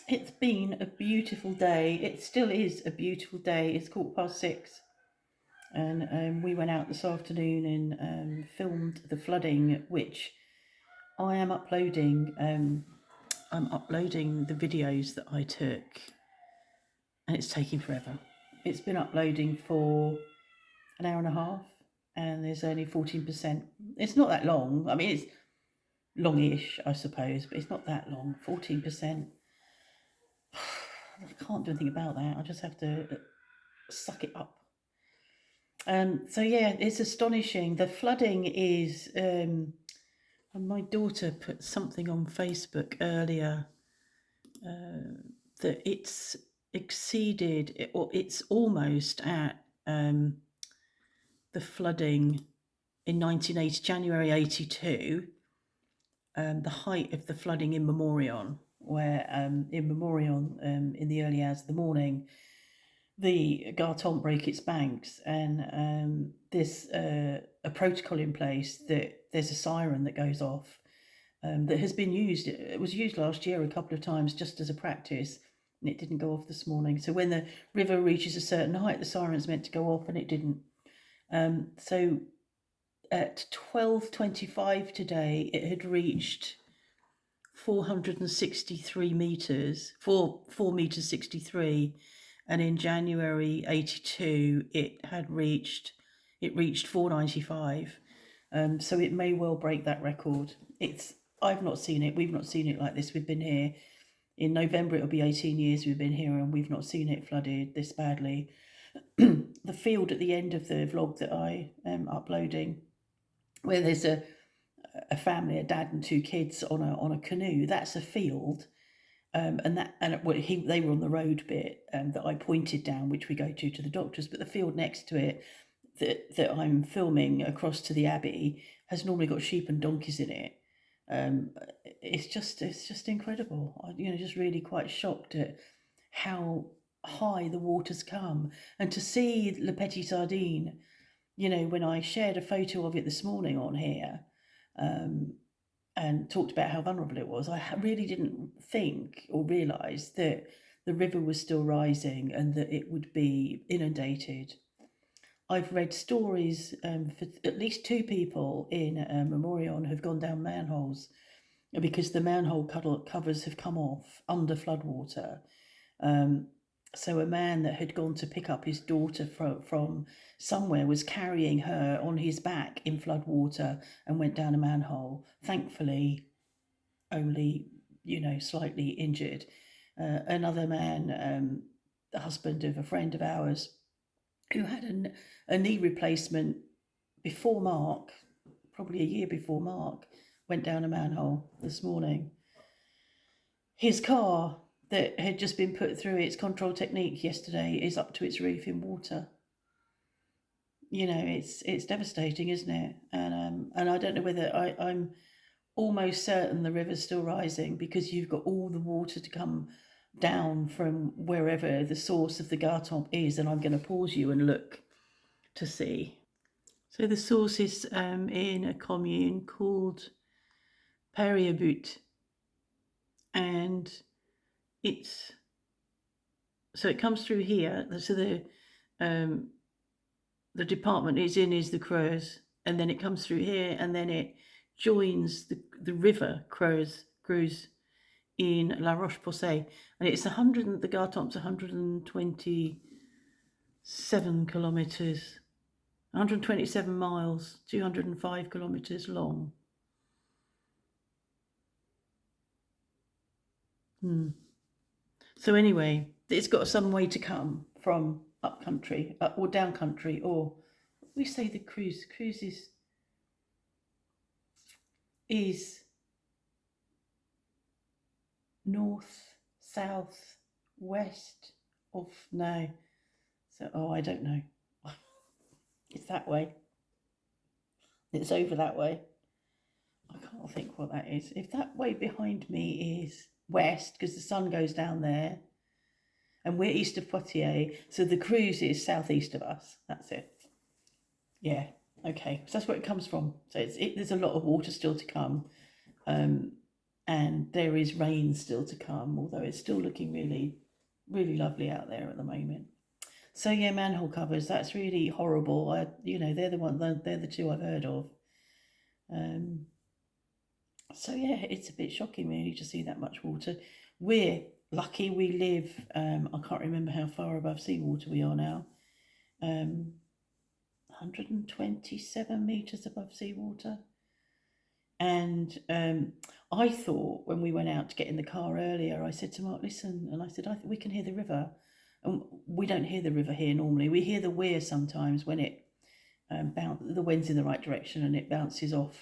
It's been a beautiful day. It still is a beautiful day. It's 6:15, and we went out this afternoon and filmed the flooding, which I am uploading. I'm uploading the videos that I took, and it's taking forever. It's been uploading for an hour and a half, and there's only 14%. It's not that long. I mean, it's longish, I suppose, but it's not that long. 14%. I can't do anything about that. I just have to suck it up. So yeah, it's astonishing. The flooding is. My daughter put something on Facebook earlier that it's exceeded, or it's almost at the flooding in 1980, January 82. The height of the flooding in Memorion, where in Memorion in the early hours of the morning, the Gartempe broke its banks, and there's a protocol in place that there's a siren that goes off that has been used. It was used last year a couple of times just as a practice, and it didn't go off this morning. So when the river reaches a certain height, the siren's meant to go off, and it didn't. So at 12:25 today, it had reached 463 meters, 4 meters 63, and in January 82 it reached 495. So it may well break that record. I've not seen it. We've not seen it like this. We've been here in November. It'll be 18 years we've been here, and we've not seen it flooded this badly. The field at the end of the vlog that I am uploading, where there's a family, a dad and two kids on a canoe, that's a field. They were on the road bit that I pointed down, which we go to the doctors, but the field next to it that I'm filming across to the Abbey has normally got sheep and donkeys in it. It's just incredible. Just really quite shocked at how high the water's come, and to see Le Petit Sardine, when I shared a photo of it this morning on here, and talked about how vulnerable it was, I really didn't think or realise that the river was still rising and that it would be inundated. I've read stories for at least 2 people in Memorion have gone down manholes because the manhole covers have come off under floodwater. So a man that had gone to pick up his daughter from somewhere was carrying her on his back in floodwater and went down a manhole. Thankfully, only, slightly injured. Another man, the husband of a friend of ours, who had a knee replacement before Mark, probably a year before Mark, went down a manhole this morning. His car that had just been put through its control technique yesterday is up to its roof in water. It's devastating, isn't it? And I don't know whether I'm almost certain the river's still rising, because you've got all the water to come down from wherever the source of the Gartempe is, and I'm going to pause you and look to see. So the source is in a commune called Périabut, and it comes through here. So the department is the Creuse, and then it comes through here, and then it joins the river Creuse in La Roche-Posay, and it's the Gartempe's 127 kilometers, 127 miles, 205 kilometers long. So anyway, it's got some way to come from up country or down country, or we say the Creuse is north, south, west of no. So I don't know. It's that way. It's over that way. I can't think what that is. If that way behind me is west, because the sun goes down there, and we're east of Poitiers, so the Creuse is southeast of us. That's it. Yeah. Okay. So that's where it comes from. So there's a lot of water still to come, and and there is rain still to come, although it's still looking really, really lovely out there at the moment. So yeah, manhole covers, that's really horrible. They're they're the two I've heard of. So yeah, it's a bit shocking really to see that much water. We're lucky we live, I can't remember how far above seawater we are now. 127 metres above seawater. And I thought when we went out to get in the car earlier, I said to Mark, listen, and I said, I think we can hear the river. And we don't hear the river here normally. We hear the weir sometimes when it the wind's in the right direction and it bounces off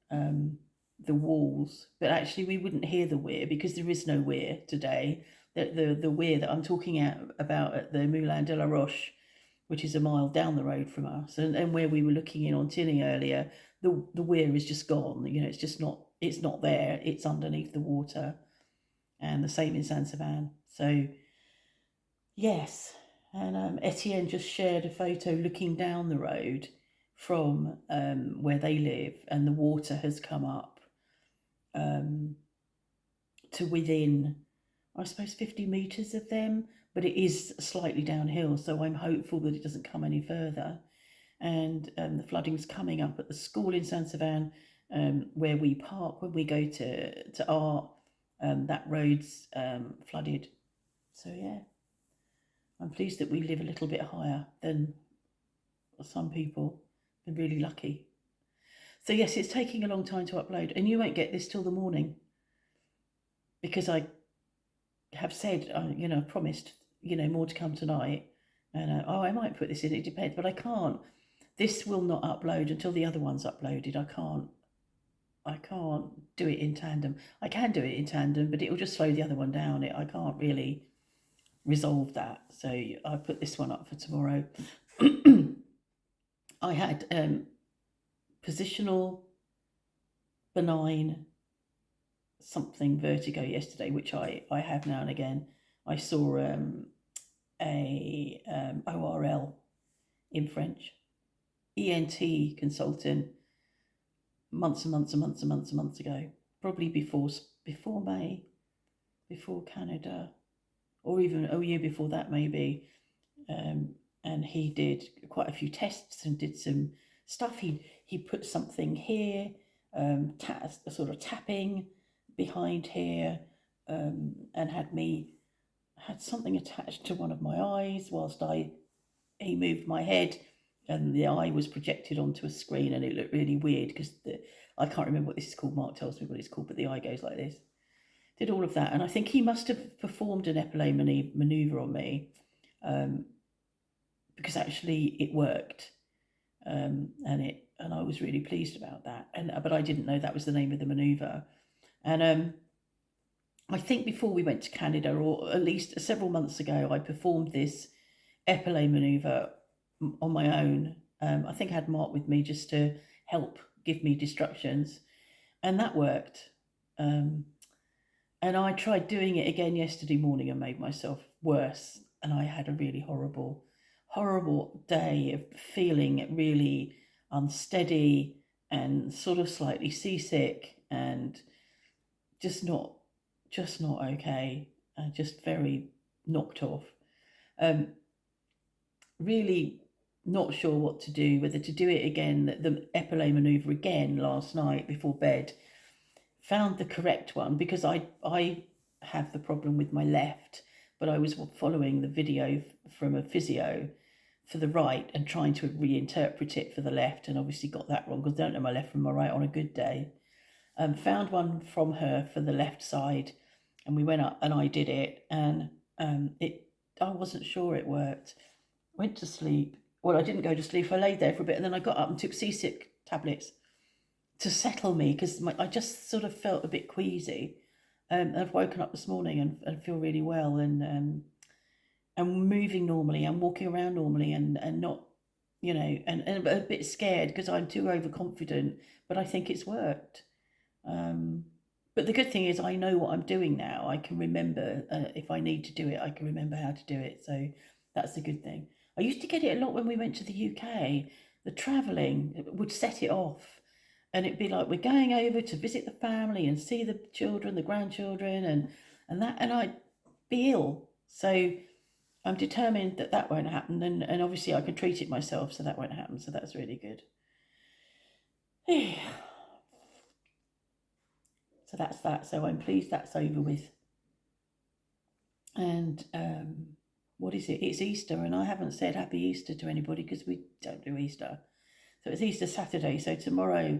the walls. But actually we wouldn't hear the weir because there is no weir today. The weir that I'm talking about at the Moulin de la Roche, which is a mile down the road from us, and where we were looking in on Tilly earlier, the weir is just gone. It's not there. It's underneath the water, and the same in Saint-Savin. So yes, and Etienne just shared a photo looking down the road from where they live, and the water has come up to within, I suppose, 50 metres of them, but it is slightly downhill, so I'm hopeful that it doesn't come any further. And the flooding's coming up at the school in Saint-Savin, where we park when we go to art. That road's flooded. So yeah, I'm pleased that we live a little bit higher than some people. Been really lucky. So yes, it's taking a long time to upload, and you won't get this till the morning, because I have said, promised, more to come tonight. And I might put this in, it depends, but I can't. This will not upload until the other one's uploaded. I can't do it in tandem. I can do it in tandem, but it will just slow the other one down. I can't really resolve that. So I put this one up for tomorrow. I had positional benign something vertigo yesterday, which I have now and again. I saw a ORL in French, ENT consultant, months ago, probably before May, before Canada, or even a year before that maybe. And he did quite a few tests and did some stuff. He put something here, sort of tapping behind here, and had something attached to one of my eyes whilst he moved my head, and the eye was projected onto a screen, and it looked really weird because I can't remember what this is called. Mark tells me what it's called, but the eye goes like this. Did all of that, and I think he must have performed an epilé manoeuvre on me, because actually it worked, and I was really pleased about that. But I didn't know that was the name of the manoeuvre, and I think before we went to Canada, or at least several months ago, I performed this epilé manoeuvre on my own. I think I had Mark with me just to help give me distractions, and that worked. And I tried doing it again yesterday morning and made myself worse, and I had a really horrible day of feeling really unsteady and sort of slightly seasick and just not okay, and just very knocked off. Really not sure what to do, whether to do it again, the epilé manoeuvre again last night before bed. Found the correct one because I have the problem with my left, but I was following the video from a physio for the right and trying to reinterpret it for the left, and obviously got that wrong because I don't know my left from my right on a good day. Found one from her for the left side, and we went up and I did it, and I wasn't sure it worked. Went to sleep. Well, I didn't go to sleep. I laid there for a bit, and then I got up and took seasick tablets to settle me because I just sort of felt a bit queasy. I've woken up this morning and feel really well, and moving normally and walking around normally, and not, and a bit scared because I'm too overconfident, but I think it's worked. But the good thing is I know what I'm doing now. I can remember, if I need to do it, I can remember how to do it. So that's a good thing. I used to get it a lot when we went to the UK. The travelling would set it off. and it'd be like we're going over to visit the family and see the children, the grandchildren, and that, and I'd be ill. So I'm determined that that won't happen, and obviously I can treat it myself, so that won't happen. So that's really good. So that's that. So I'm pleased that's over with. And what is it? It's Easter, and I haven't said Happy Easter to anybody because we don't do Easter. So it's Easter Saturday. So tomorrow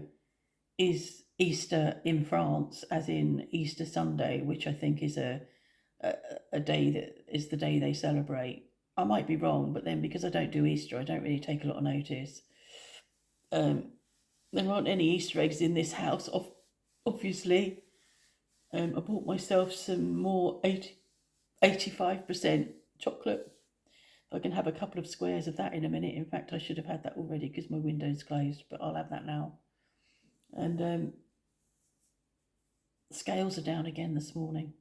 is Easter in France, as in Easter Sunday, which I think is a day that is the day they celebrate. I might be wrong, but then because I don't do Easter, I don't really take a lot of notice. There aren't any Easter eggs in this house, obviously. I bought myself some more 85% chocolate. I can have a couple of squares of that in a minute. In fact, I should have had that already because my window's closed, but I'll have that now. And scales are down again this morning.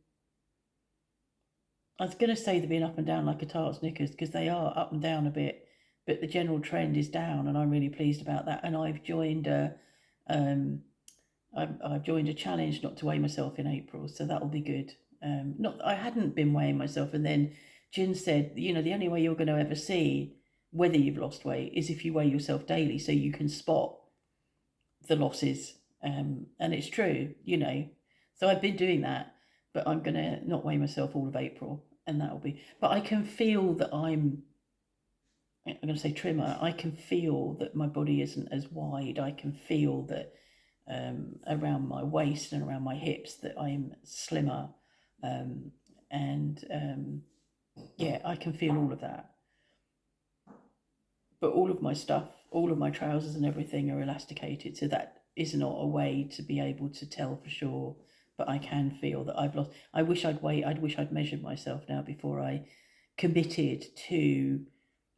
I was going to say they've been up and down like a tart's knickers because they are up and down a bit, but the general trend is down, and I'm really pleased about that. And I've joined I've joined a challenge not to weigh myself in April, so that'll be good. Not I hadn't been weighing myself, and then Jen said, the only way you're going to ever see whether you've lost weight is if you weigh yourself daily, so you can spot the losses. And it's true, So I've been doing that, but I'm going to not weigh myself all of April, and that'll be. But I can feel that I'm going to say trimmer. I can feel that my body isn't as wide. I can feel that around my waist and around my hips that I'm slimmer, and yeah, I can feel all of that. But all of my stuff, all of my trousers and everything are elasticated, so that is not a way to be able to tell for sure. But I can feel that I've lost. I wish I'd measured myself now before I committed to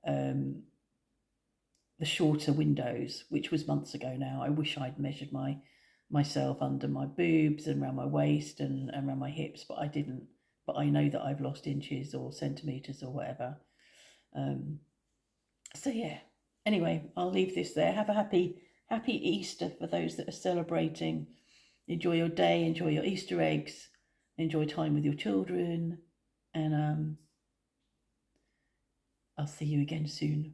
the shorter windows, which was months ago now. I wish I'd measured myself under my boobs and around my waist and around my hips, but I didn't. But I know that I've lost inches or centimetres or whatever. So yeah. Anyway, I'll leave this there. Have a happy Easter for those that are celebrating. Enjoy your day, enjoy your Easter eggs, enjoy time with your children, and I'll see you again soon.